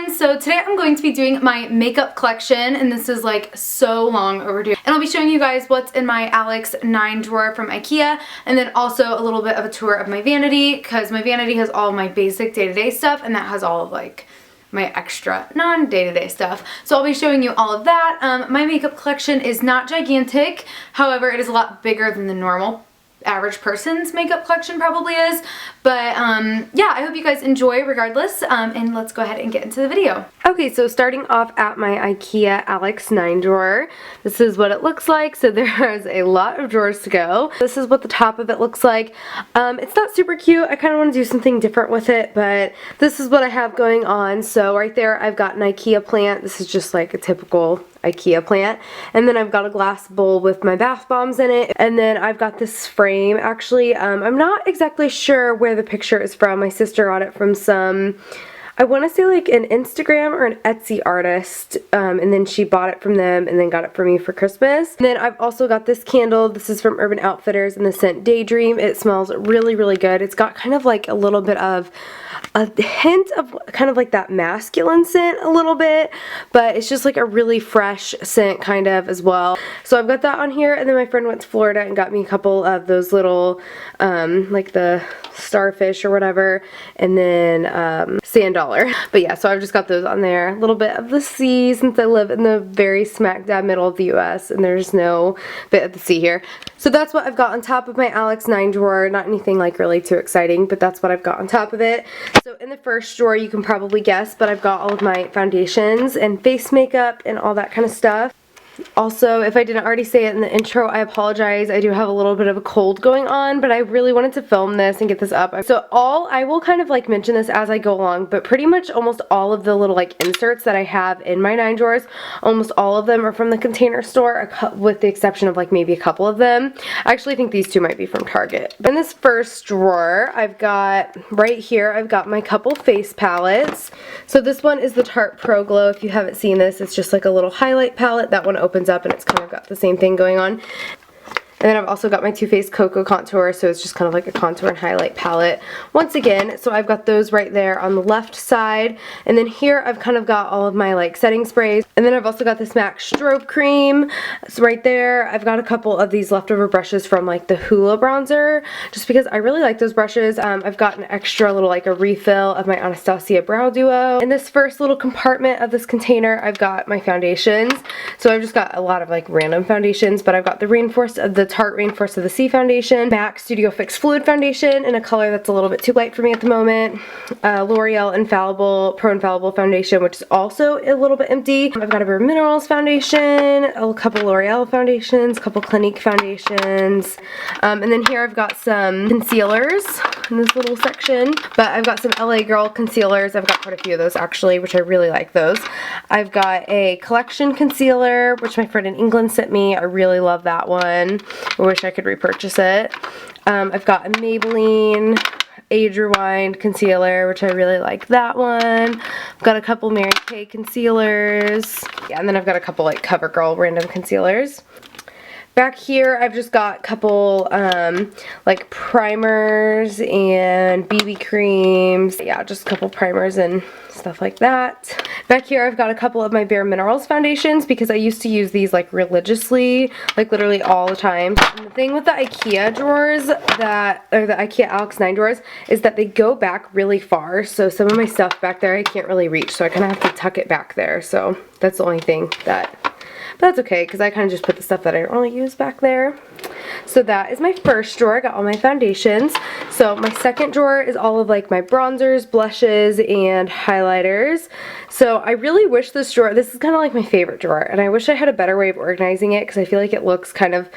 everyone! So today I'm going to be doing my makeup collection, and this is like so long overdue. And I'll be showing you guys what's in my Alex 9 drawer from Ikea, and then also a little bit of a tour of my vanity, because my vanity has all my basic day-to-day stuff, and that has all of like my extra non-day-to-day stuff. So I'll be showing you all of that. My makeup collection is not gigantic, however it is a lot bigger than the normal average person's makeup collection probably is, but yeah, I hope you guys enjoy regardless, and let's go ahead and get into the video. Okay, so starting off at my Ikea Alex 9 drawer, this is what it looks like. So there's a lot of drawers to go. This is what the top of it looks like. It's not super cute. I kind of want to do something different with it, but this is what I have going on. So right there I've got an Ikea plant. This is just like a typical Ikea plant, and then I've got a glass bowl with my bath bombs in it, and then I've got this frame. Actually, I'm not exactly sure where the picture is from. My sister got it from some, I want to say like an Instagram or an Etsy artist, and then she bought it from them and then got it for me for Christmas. And then I've also got this candle. This is from Urban Outfitters in the scent Daydream. It smells really, really good. It's got kind of like a little bit of a hint of kind of like that masculine scent a little bit, but it's just like a really fresh scent kind of as well. So I've got that on here, and then my friend went to Florida and got me a couple of those little like the starfish or whatever, and then sand dollar. But yeah, so I've just got those on there. A little bit of the sea, since I live in the very smack dab middle of the US and there's no bit of the sea here. So that's what I've got on top of my Alex 9 drawer. Not anything like really too exciting, but that's what I've got on top of it. So in the first drawer, you can probably guess, but I've got all of my foundations and face makeup and all that kind of stuff. Also, if I didn't already say it in the intro, I apologize. I do have a little bit of a cold going on, but I really wanted to film this and get this up. So I will kind of like mention this as I go along, but pretty much almost all of the little like inserts that I have in my 9 drawers, almost all of them are from the Container Store, with the exception of like maybe a couple of them. I actually think these two might be from Target. In this first drawer, I've got right here, I've got my couple face palettes. So this one is the Tarte Pro Glow. If you haven't seen this, it's just like a little highlight palette. That one opens up and it's kind of got the same thing going on. And then I've also got my Too Faced Cocoa Contour, so it's just kind of like a contour and highlight palette once again. So I've got those right there on the left side. And then here I've kind of got all of my like setting sprays. And then I've also got this MAC Strobe Cream. So right there I've got a couple of these leftover brushes from like the Hoola bronzer, just because I really like those brushes. I've got an extra little like a refill of my Anastasia Brow Duo. In this first little compartment of this container, I've got my foundations. So I've just got a lot of like random foundations, but I've got the Tarte Rainforest of the Sea foundation, MAC Studio Fix Fluid foundation in a color that's a little bit too light for me at the moment, L'Oreal Infallible Pro Infallible foundation, which is also a little bit empty. I've got a Bare Minerals foundation, a couple L'Oreal foundations, a couple Clinique foundations, and then here I've got some concealers in this little section, but I've got some LA Girl concealers. I've got quite a few of those actually, which I really like those. I've got a Collection concealer, which my friend in England sent me. I really love that one. I wish I could repurchase it. I've got a Maybelline Age Rewind concealer, which I really like that one. I've got a couple Mary Kay concealers. Yeah, and then I've got a couple like CoverGirl random concealers. Back here, I've just got a couple like primers and BB creams. Yeah, just a couple primers and stuff like that. Back here, I've got a couple of my Bare Minerals foundations, because I used to use these like religiously, like literally all the time. And the thing with the Ikea drawers or the Ikea Alex 9 drawers, is that they go back really far. So some of my stuff back there I can't really reach, so I kind of have to tuck it back there. So that's the only thing that. But that's okay, because I kind of just put the stuff that I don't really use back there. So that is my first drawer. I got all my foundations. So my second drawer is all of like my bronzers, blushes, and highlighters. So I really wish this drawer, this is kind of like my favorite drawer, and I wish I had a better way of organizing it, because I feel like it looks kind of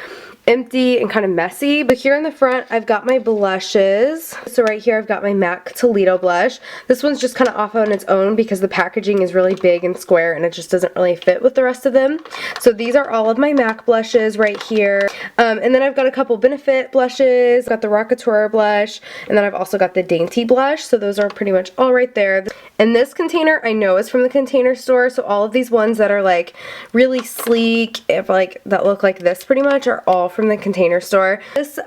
empty and kind of messy. But here in the front, I've got my blushes. So right here, I've got my MAC Toledo blush. This one's just kind of off on its own because the packaging is really big and square, and it just doesn't really fit with the rest of them. So these are all of my MAC blushes right here. And then I've got a couple Benefit blushes. I've got the Rockateur blush, and then I've also got the Dainty blush. So those are pretty much all right there. And this container I know is from the Container Store. So all of these ones that are like really sleek, if like that look like this pretty much, are all from the Container Store. This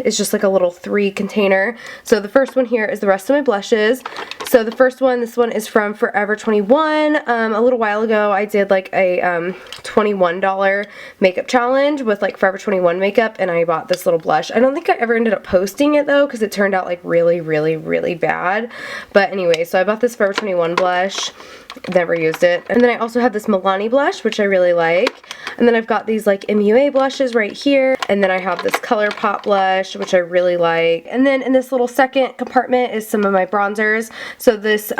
is just like a little 3 container. So the first one here is the rest of my blushes. So the first one, this one is from Forever 21. A little while ago I did like a $21 makeup challenge with like Forever 21 makeup, and I bought this little blush. I don't think I ever ended up posting it though, because it turned out like really bad. But anyway, so I bought this Forever 21 blush. Never used it. And then I also have this Milani blush, which I really like. And then I've got these like MUA blushes right here. And then I have this ColourPop blush, which I really like. And then in this little second compartment is some of my bronzers. So this,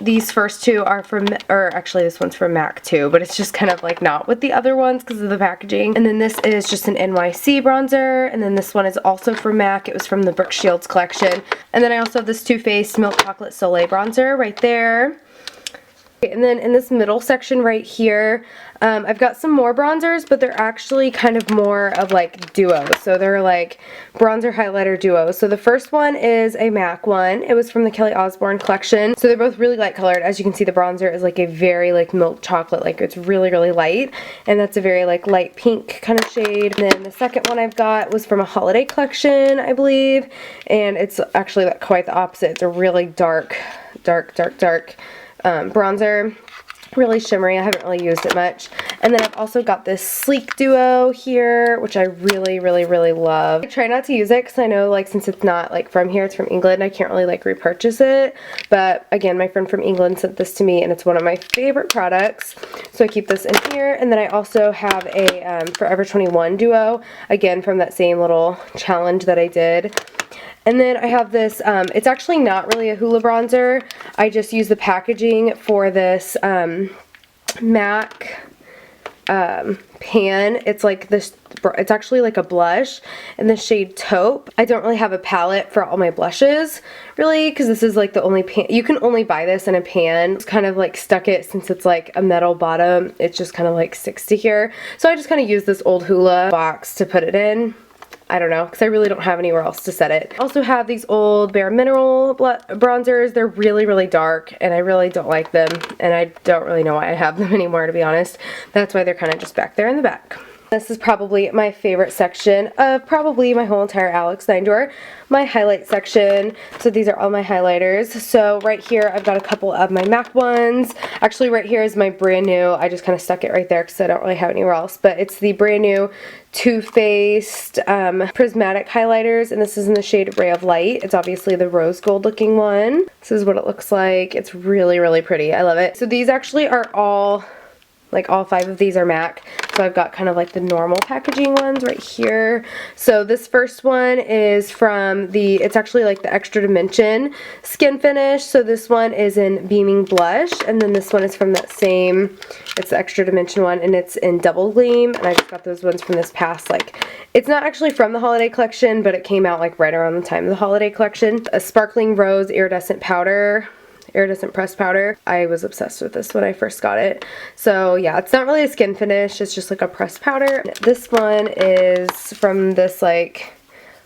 these first 2 are from, or actually this one's from MAC too, but it's just kind of like not with the other ones because of the packaging. And then this is just an NYC bronzer. And then this one is also from MAC. It was from the Brooke Shields collection. And then I also have this Too Faced Milk Chocolate Soleil bronzer right there. And then in this middle section right here, I've got some more bronzers, but they're actually kind of more of like duos. So they're like bronzer highlighter duos. So the first one is a MAC one. It was from the Kelly Osbourne collection. So they're both really light colored. As you can see, the bronzer is like a very like milk chocolate, like it's really light. And that's a very like light pink kind of shade. And then the second one I've got was from a holiday collection, I believe. And it's actually like quite the opposite. It's a really dark bronzer, really shimmery. I haven't really used it much. And then I've also got this sleek duo here, which I really love. I try not to use it because I know like since it's not like from here, it's from England, I can't really like repurchase it. But again, my friend from England sent this to me and it's one of my favorite products. So I keep this in here. And then I also have a Forever 21 duo, again from that same little challenge that I did. And then I have this, it's actually not really a Hoola bronzer. I just use the packaging for this MAC pan. It's like this, it's actually like a blush in the shade Taupe. I don't really have a palette for all my blushes, really, because this is like the only pan. You can only buy this in a pan. It's kind of like stuck it, since it's like a metal bottom, it just kind of like sticks to here. So I just kind of use this old Hoola box to put it in. I don't know, because I really don't have anywhere else to set it. I also have these old Bare Mineral bronzers. They're really dark, and I really don't like them, and I don't really know why I have them anymore, to be honest. That's why they're kind of just back there in the back. This is probably my favorite section of probably my whole entire Alex 9 drawer, my highlight section. So these are all my highlighters. So right here I've got a couple of my MAC ones. Actually right here is my brand new, I just kind of stuck it right there because I don't really have anywhere else, but it's the brand new Too Faced prismatic highlighters, and this is in the shade Ray of Light. It's obviously the rose gold looking one. This is what it looks like. It's really pretty. I love it. So these actually are all, like all 5 of these are MAC. So I've got kind of like the normal packaging ones right here. So this first one is from the, it's actually like the Extra Dimension skin finish. So this one is in Beaming Blush, and then this one is from that same, it's the Extra Dimension one, and it's in Double Gleam. And I just got those ones from this past, like, it's not actually from the holiday collection, but it came out like right around the time of the holiday collection. A Sparkling Rose Iridescent Powder. Iridescent pressed powder. I was obsessed with this when I first got it. So yeah, it's not really a skin finish, it's just like a pressed powder. This one is from this like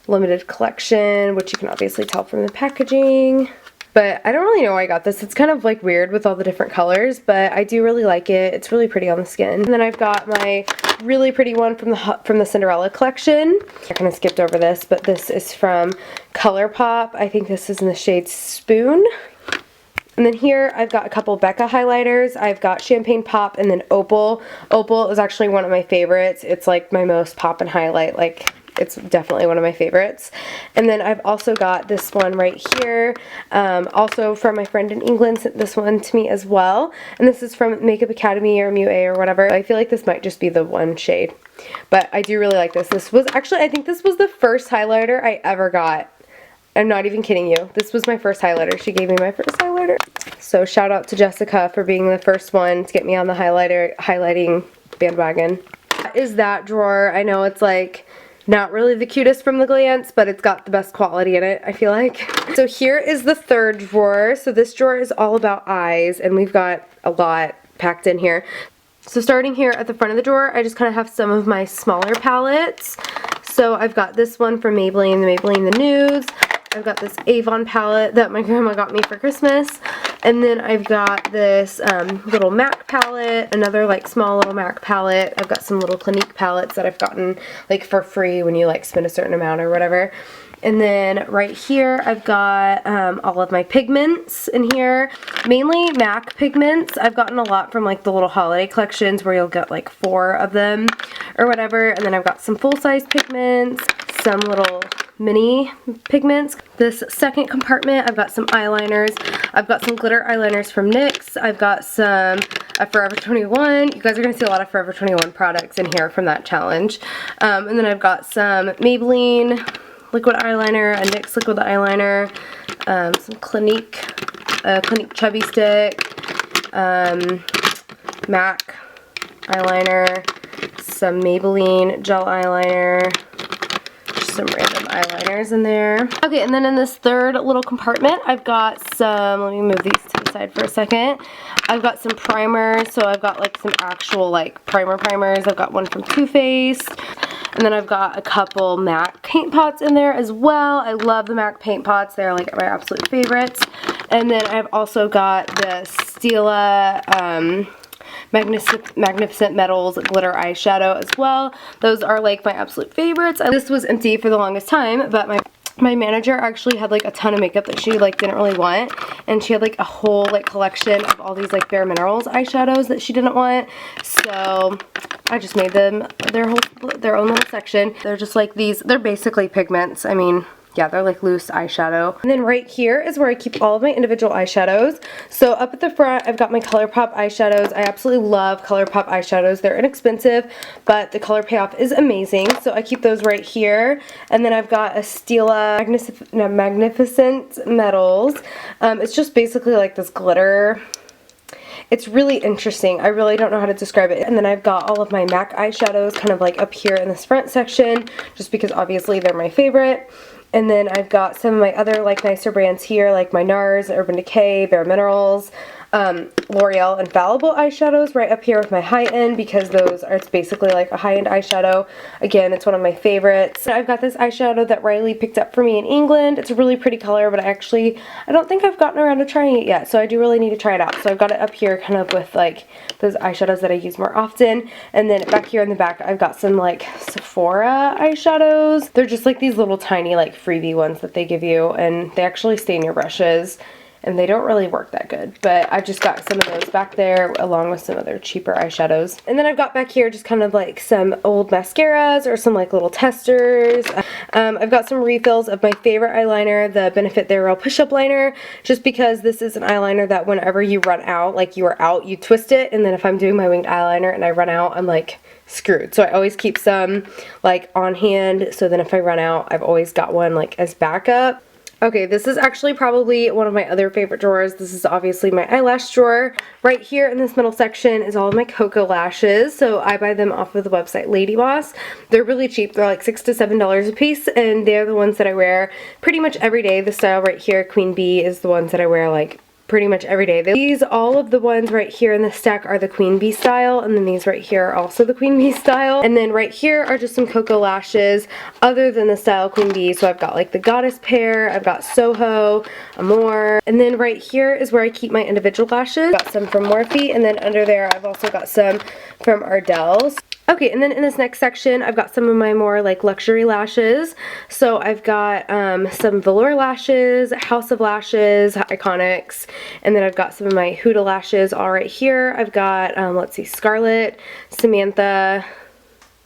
limited collection, which you can obviously tell from the packaging. But I don't really know why I got this. It's kind of like weird with all the different colors, but I do really like it. It's really pretty on the skin. And then I've got my really pretty one from the Cinderella collection. I kind of skipped over this, but this is from ColourPop. I think this is in the shade Spoon. And then here I've got a couple Becca highlighters. I've got Champagne Pop and then Opal. Opal is actually one of my favorites. It's like my most pop and highlight. Like, it's definitely one of my favorites. And then I've also got this one right here. Also from my friend in England, sent this one to me as well. And this is from Makeup Academy or MUA or whatever. I feel like this might just be the one shade. But I do really like this. This was actually, I think this was the first highlighter I ever got. I'm not even kidding you. This was my first highlighter. She gave me my first highlighter. So shout out to Jessica for being the first one to get me on the highlighting bandwagon. That is that drawer. I know it's like not really the cutest from the glance, but it's got the best quality in it, I feel like. So here is the third drawer. So this drawer is all about eyes, and we've got a lot packed in here. So starting here at the front of the drawer, I just kind of have some of my smaller palettes. So I've got this one from Maybelline, the Nudes. I've got this Avon palette that my grandma got me for Christmas. And then I've got this little MAC palette, another like small little MAC palette. I've got some little Clinique palettes that I've gotten like for free when you like spend a certain amount or whatever. And then right here I've got all of my pigments in here, mainly MAC pigments. I've gotten a lot from like the little holiday collections where you'll get like 4 of them or whatever. And then I've got some full-size pigments, some little mini pigments. This second compartment, I've got some eyeliners. I've got some glitter eyeliners from NYX. I've got some Forever 21. You guys are going to see a lot of Forever 21 products in here from that challenge. And then I've got some Maybelline liquid eyeliner, a NYX liquid eyeliner, some Clinique Chubby Stick, MAC eyeliner, some Maybelline gel eyeliner, some random eyeliners in there. Okay, and then in this third little compartment, I've got some, let me move these to the side for a second. I've got some primers, so I've got like some actual like primers. I've got one from Too Faced. And then I've got a couple MAC paint pots in there as well. I love the MAC paint pots. They're like my absolute favorites. And then I've also got the Stila Magnificent Metals glitter eyeshadow as well. Those are like my absolute favorites. This was empty for the longest time, but my manager actually had like a ton of makeup that she like didn't really want, and she had like a whole like collection of all these like Bare Minerals eyeshadows that she didn't want, so I just made them their own little section. They're just like these, they're basically pigments. I mean, yeah, they're like loose eyeshadow. And then right here is where I keep all of my individual eyeshadows. So up at the front, I've got my ColourPop eyeshadows. I absolutely love ColourPop eyeshadows. They're inexpensive, but the color payoff is amazing. So I keep those right here. And then I've got a Stila Magnificent Metals. It's just basically like this glitter. It's really interesting. I really don't know how to describe it. And then I've got all of my MAC eyeshadows kind of like up here in this front section, just because obviously they're my favorite. And then I've got some of my other like nicer brands here, like my NARS, Urban Decay, Bare Minerals, L'Oreal Infallible eyeshadows right up here with my high-end, because those are, it's basically like a high-end eyeshadow. Again, it's one of my favorites. I've got this eyeshadow that Riley picked up for me in England. It's a really pretty color, but I don't think I've gotten around to trying it yet, so I do really need to try it out. So I've got it up here kind of with like those eyeshadows that I use more often. And then back here in the back, I've got some like Sephora eyeshadows. They're just like these little tiny like freebie ones that they give you, and they actually stain your brushes. And they don't really work that good, but I've just got some of those back there along with some other cheaper eyeshadows. And then I've got back here just kind of like some old mascaras or some like little testers. I've got some refills of my favorite eyeliner, the Benefit They're Real Push-Up Liner, just because this is an eyeliner that whenever you run out, like you are out, you twist it, and then if I'm doing my winged eyeliner and I run out, I'm like screwed. So I always keep some like on hand, so then if I run out, I've always got one like as backup. Okay, this is actually probably one of my other favorite drawers. This is obviously my eyelash drawer. Right here in this middle section is all of my Cocoa lashes. So I buy them off of the website Lady Boss. They're really cheap. They're like $6 to $7 a piece, and they're the ones that I wear pretty much every day. The style right here, Queen Bee, is the ones that I wear like pretty much every day. These, all of the ones right here in the stack are the Queen Bee style, and then these right here are also the Queen Bee style. And then right here are just some Cocoa lashes other than the style Queen Bee. So I've got like the Goddess pair, I've got Soho, Amore, and then right here is where I keep my individual lashes. Got some from Morphe, and then under there I've also got some from Ardell's. Okay, and then in this next section, I've got some of my more like luxury lashes. So I've got some velour lashes, House of Lashes, Iconics, and then I've got some of my Huda lashes all right here. I've got, let's see, Scarlett, Samantha,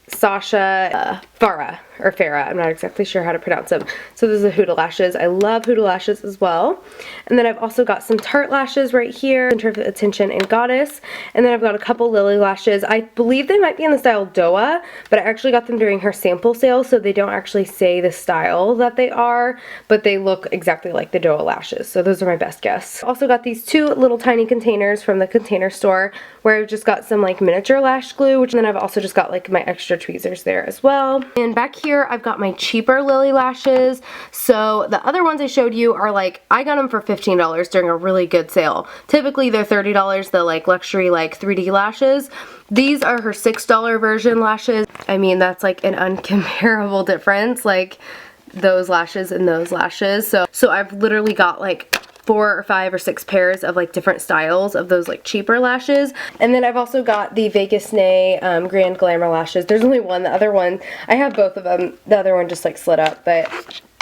Sasha, Farah, or Farah, I'm not exactly sure how to pronounce them. So those are Huda lashes. I love Huda lashes as well. And then I've also got some Tarte lashes right here, Center of Attention and Goddess. And then I've got a couple Lily lashes. I believe they might be in the style Doa, but I actually got them during her sample sale, so they don't actually say the style that they are, but they look exactly like the Doa lashes. So those are my best guess. Also got these two little tiny containers from the Container Store where I've just got some like miniature lash glue, which then I've also just got like my extra tweezers there as well. And back here I've got my cheaper Lily lashes. So the other ones I showed you are like, I got them for $15 during a really good sale. Typically they're $30, the like luxury like 3D lashes. These are her $6 version lashes. I mean, that's like an uncomparable difference, like those lashes and those lashes. So I've literally got like 4 or 5 or 6 pairs of like different styles of those like cheaper lashes. And then I've also got the Vegas Nay Grand Glamour lashes. There's only one. The other one, I have both of them. The other one just like slid up, but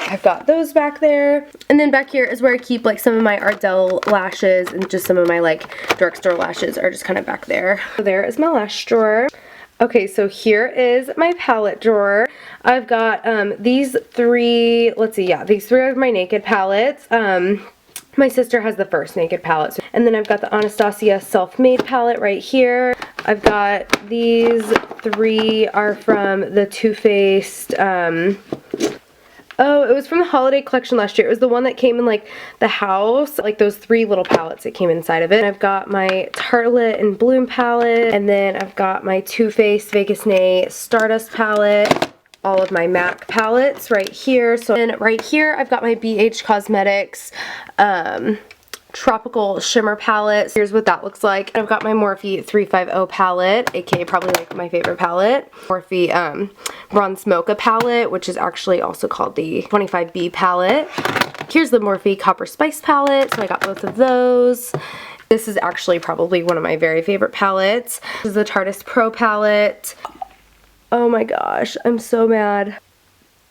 I've got those back there. And then back here is where I keep like some of my Ardell lashes, and just some of my like drugstore lashes are just kind of back there. So there is my lash drawer. Okay, so here is my palette drawer. I've got these 3, let's see, yeah, these 3 are my Naked palettes. My sister has the first Naked palette. And then I've got the Anastasia Self-Made palette right here. I've got these 3 are from the Too Faced, oh, it was from the holiday collection last year. It was the one that came in like the house, like those 3 little palettes that came inside of it. And I've got my Tartelette and Bloom palette, and then I've got my Too Faced Vegas Nay Stardust palette, all of my MAC palettes right here. So then right here I've got my BH Cosmetics Tropical Shimmer palette. Here's what that looks like. I've got my Morphe 350 palette, aka probably like my favorite palette. Morphe Bronze Mocha palette, which is actually also called the 25B palette. Here's the Morphe Copper Spice palette, so I got both of those. This is actually probably one of my very favorite palettes. This is the Tarteist Pro palette. Oh my gosh, I'm so mad.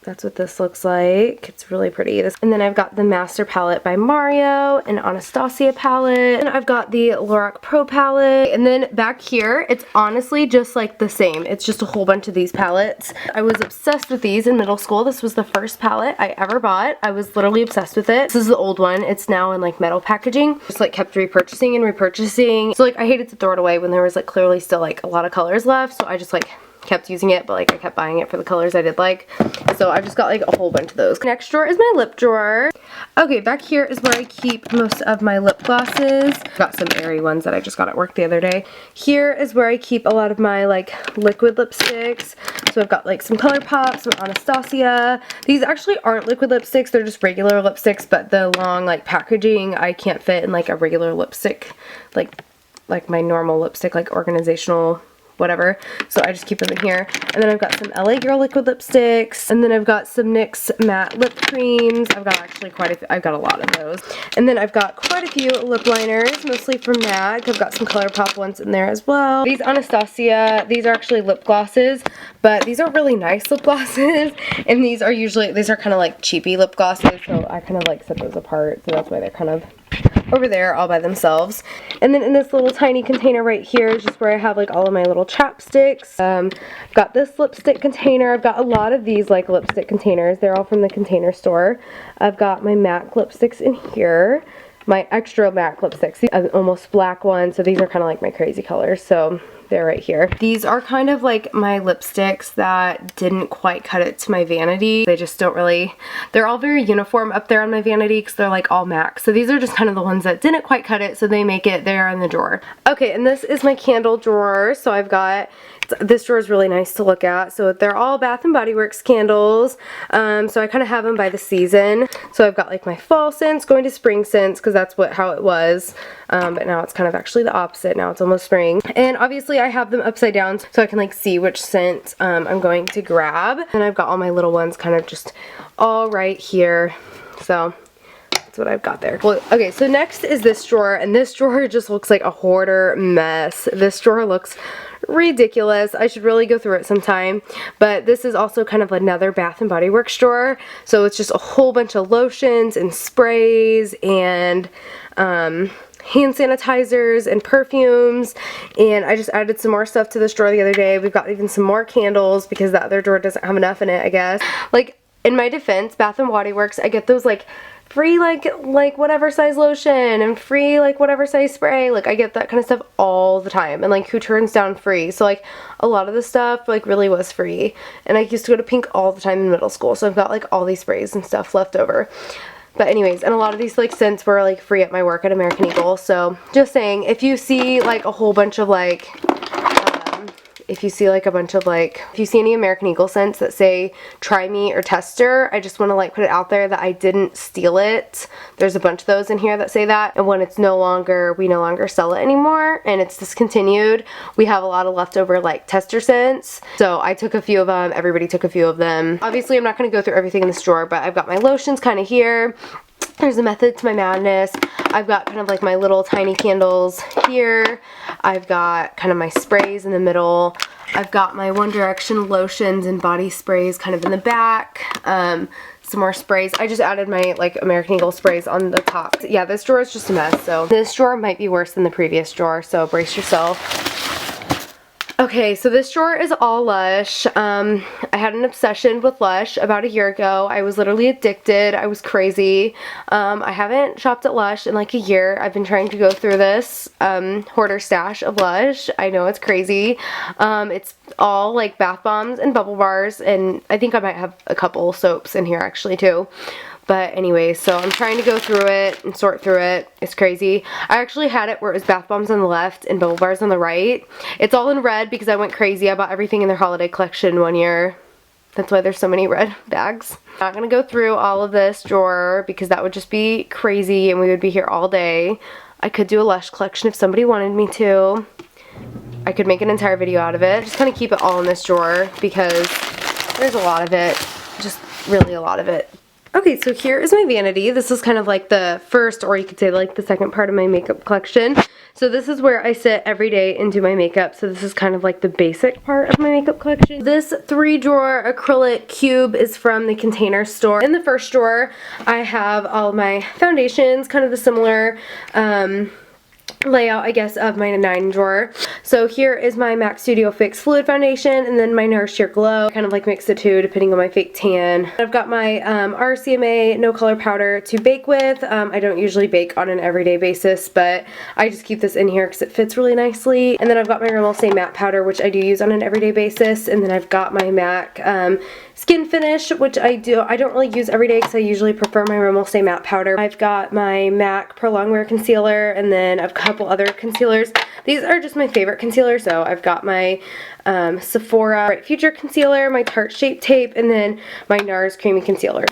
That's what this looks like. It's really pretty. And then I've got the Master palette by Mario, and Anastasia palette, and I've got the Lorac Pro palette. And then back here, it's honestly just like the same. It's just a whole bunch of these palettes. I was obsessed with these in middle school. This was the first palette I ever bought. I was literally obsessed with it. This is the old one. It's now in like metal packaging. Just like kept repurchasing and repurchasing. So like I hated to throw it away when there was like clearly still like a lot of colors left. So I just like kept using it, but like I kept buying it for the colors I did like. So I've just got like a whole bunch of those. Next drawer is my lip drawer. Okay, back here is where I keep most of my lip glosses. Got some airy ones that I just got at work the other day. Here is where I keep a lot of my like liquid lipsticks. So I've got like some ColourPop, some Anastasia. These actually aren't liquid lipsticks, they're just regular lipsticks, but the long like packaging I can't fit in like a regular lipstick, like my normal lipstick, like organizational whatever, so I just keep them in here. And then I've got some LA Girl liquid lipsticks, and then I've got some NYX matte lip creams. I've got actually I've got a lot of those. And then I've got quite a few lip liners, mostly from MAC. I've got some ColourPop ones in there as well. These Anastasia, these are actually lip glosses, but these are really nice lip glosses, and these are kind of like cheapy lip glosses, so I kind of like set those apart, so that's why they're kind of over there all by themselves. And then in this little tiny container right here is just where I have like all of my little chapsticks. I've got this lipstick container. I've got a lot of these like lipstick containers. They're all from the Container Store. I've got my MAC lipsticks in here. My extra MAC lipsticks, these almost black ones, so these are kind of like my crazy colors, so they're right here. These are kind of like my lipsticks that didn't quite cut it to my vanity. They just don't really, they're all very uniform up there on my vanity because they're like all MAC. So these are just kind of the ones that didn't quite cut it, so they make it there in the drawer. Okay, and this is my candle drawer. So I've got, this drawer is really nice to look at. So they're all Bath & Body Works candles. So I kind of have them by the season. So I've got like my fall scents going to spring scents because that's how it was. But now it's kind of actually the opposite. Now it's almost spring. And obviously I have them upside down so I can like see which scent I'm going to grab. And I've got all my little ones kind of just all right here. So that's what I've got there. Well, okay, so next is this drawer, and this drawer just looks like a hoarder mess. This drawer looks ridiculous. I should really go through it sometime. But this is also kind of another Bath & Body Works drawer. So it's just a whole bunch of lotions and sprays and hand sanitizers and perfumes, and I just added some more stuff to this drawer the other day. We've got even some more candles because the other drawer doesn't have enough in it, I guess. Like, in my defense, Bath & Body Works, I get those like free like whatever size lotion and free like whatever size spray. Like I get that kind of stuff all the time, and like who turns down free? So like a lot of the stuff like really was free, and I used to go to Pink all the time in middle school, so I've got like all these sprays and stuff left over. But anyways, and a lot of these like scents were like free at my work at American Eagle. So just saying, if you see like a whole bunch of like if you see like a bunch of like, if you see any American Eagle scents that say try me or tester, I just want to like put it out there that I didn't steal it. There's a bunch of those in here that say that, and when it's we no longer sell it anymore and it's discontinued, we have a lot of leftover like tester scents. So I took a few of them, everybody took a few of them. Obviously I'm not going to go through everything in this drawer, but I've got my lotions kind of here. There's a method to my madness. I've got kind of like my little tiny candles here. I've got kind of my sprays in the middle. I've got my One Direction lotions and body sprays kind of in the back. Some more sprays. I just added my like American Eagle sprays on the top. Yeah, this drawer is just a mess. So this drawer might be worse than the previous drawer. So brace yourself. Okay, so this drawer is all Lush. I had an obsession with Lush about a year ago. I was literally addicted. I was crazy. I haven't shopped at Lush in like a year. I've been trying to go through this hoarder stash of Lush. I know it's crazy. It's all like bath bombs and bubble bars, and I think I might have a couple soaps in here actually too. But anyway, so I'm trying to go through it and sort through it. It's crazy. I actually had it where it was bath bombs on the left and bubble bars on the right. It's all in red because I went crazy. I bought everything in their holiday collection one year. That's why there's so many red bags. I'm not going to go through all of this drawer because that would just be crazy and we would be here all day. I could do a Lush collection if somebody wanted me to. I could make an entire video out of it. Just kind of keep it all in this drawer because there's a lot of it. Just really a lot of it. Okay, so here is my vanity. This is kind of like the first, or you could say like the second part of my makeup collection. So this is where I sit every day and do my makeup. So this is kind of like the basic part of my makeup collection. This 3-drawer acrylic cube is from the Container Store. In the first drawer, I have all of my foundations, kind of the similar layout, I guess, of my 9-drawer. So here is my MAC Studio Fix Fluid Foundation, and then my Nourish Your Glow. Kind of like mix the two depending on my fake tan. I've got my RCMA No Color Powder to bake with. I don't usually bake on an everyday basis, but I just keep this in here because it fits really nicely. And then I've got my Rimmel Stay Matte Powder, which I do use on an everyday basis. And then I've got my MAC Skin Finish, which I don't really use every day because I usually prefer my Rimmel Stay Matte Powder. I've got my MAC Pro Longwear Concealer, and then I've got a couple other concealers. These are just my favorite concealers. So I've got my Sephora Bright Future Concealer, my Tarte Shape Tape, and then my NARS Creamy Concealer.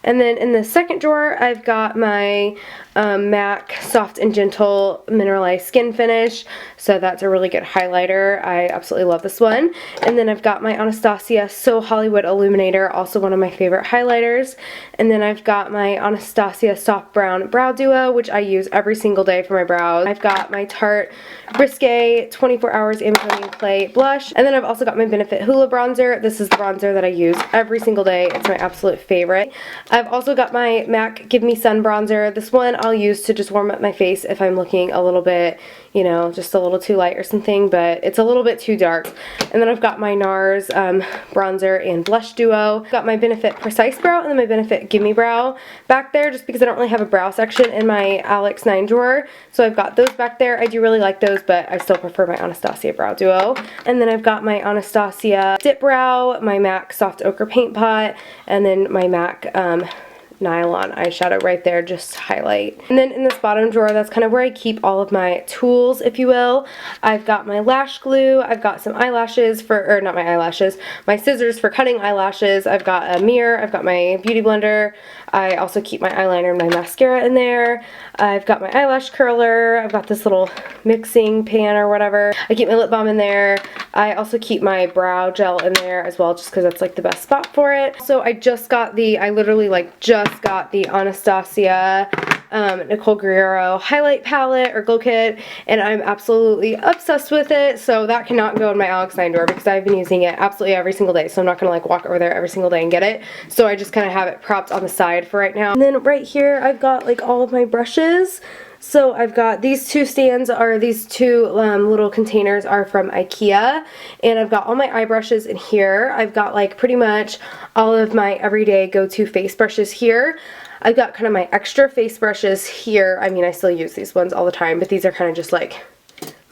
And then in the second drawer, I've got my MAC Soft and Gentle Mineralized Skin Finish. So that's a really good highlighter. I absolutely love this one. And then I've got my Anastasia So Hollywood Illuminator, also one of my favorite highlighters. And then I've got my Anastasia Soft Brown Brow Duo, which I use every single day for my brows. I've got my Tarte Risque 24 Hours Amazonian Clay Blush. And then I've also got my Benefit Hoola Bronzer. This is the bronzer that I use every single day. It's my absolute favorite. I've also got my MAC Give Me Sun Bronzer. This one I'll use to just warm up my face if I'm looking a little bit, you know, just a little too light or something, but it's a little bit too dark. And then I've got my NARS bronzer and blush duo. I've got my Benefit Precise Brow and then my Benefit Gimme Brow back there, just because I don't really have a brow section in my Alex 9 drawer. So I've got those back there. I do really like those, but I still prefer my Anastasia Brow Duo. And then I've got my Anastasia Dip Brow, my MAC Soft Ochre Paint Pot, and then my MAC Nylon eyeshadow right there, just to highlight. And then in this bottom drawer, that's kind of where I keep all of my tools, if you will. I've got my lash glue, I've got some eyelashes for, or not my eyelashes, my scissors for cutting eyelashes, I've got a mirror, I've got my beauty blender, I also keep my eyeliner and my mascara in there, I've got my eyelash curler, I've got this little mixing pan or whatever, I keep my lip balm in there, I also keep my brow gel in there as well, just because that's like the best spot for it. So I just got I literally like just got the Anastasia Nicole Guerrero highlight palette or glow kit, and I'm absolutely obsessed with it. So that cannot go in my Alex 9 drawer because I've been using it absolutely every single day. So I'm not gonna like walk over there every single day and get it. So I just kind of have it propped on the side for right now. And then right here I've got like all of my brushes. So I've got these two stands, or these two little containers are from Ikea, and I've got all my eye brushes in here. I've got like pretty much all of my everyday go-to face brushes here. I've got kind of my extra face brushes here. I mean, I still use these ones all the time, but these are kind of just like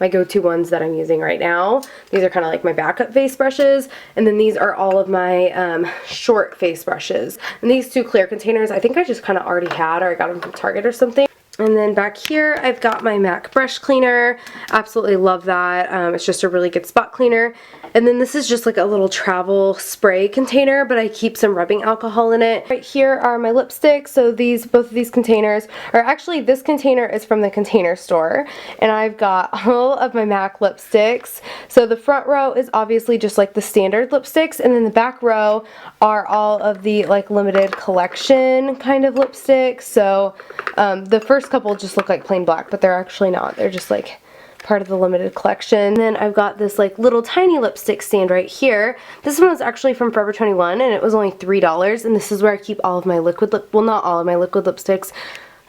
my go-to ones that I'm using right now. These are kind of like my backup face brushes, and then these are all of my short face brushes. And these two clear containers, I think I just kind of already had, or I got them from Target or something. And then back here, I've got my MAC brush cleaner. Absolutely love that. It's just a really good spot cleaner. And then this is just like a little travel spray container, but I keep some rubbing alcohol in it. Right here are my lipsticks. So both of these containers, or actually this container is from the Container Store. And I've got all of my MAC lipsticks. So the front row is obviously just like the standard lipsticks, and then the back row are all of the like limited collection kind of lipsticks. So the first couple just look like plain black, but they're actually not. They're just like part of the limited collection. And then I've got this like little tiny lipstick stand right here. This one was actually from Forever 21 and it was only $3, and this is where I keep all of my well, not all of my liquid lipsticks,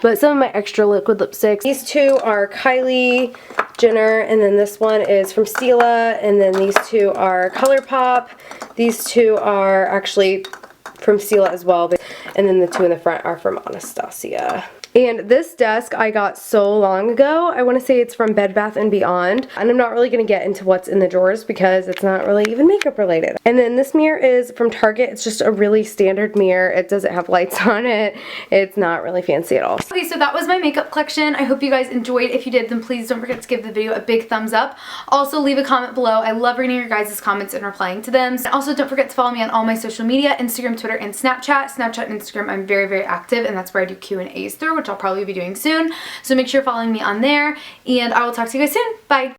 but some of my extra liquid lipsticks. These two are Kylie Jenner, and then this one is from Stila, and then these two are ColourPop. These two are actually from Stila as well, and then the two in the front are from Anastasia. And this desk I got so long ago. I want to say it's from Bed Bath & Beyond. And I'm not really going to get into what's in the drawers because it's not really even makeup related. And then this mirror is from Target. It's just a really standard mirror. It doesn't have lights on it. It's not really fancy at all. Okay, so that was my makeup collection. I hope you guys enjoyed. If you did, then please don't forget to give the video a big thumbs up. Also, leave a comment below. I love reading your guys' comments and replying to them. And also, don't forget to follow me on all my social media, Instagram, Twitter, and Snapchat. Snapchat and Instagram, I'm very, very active, and that's where I do Q&As through, which I'll probably be doing soon. So make sure you're following me on there, and I will talk to you guys soon. Bye!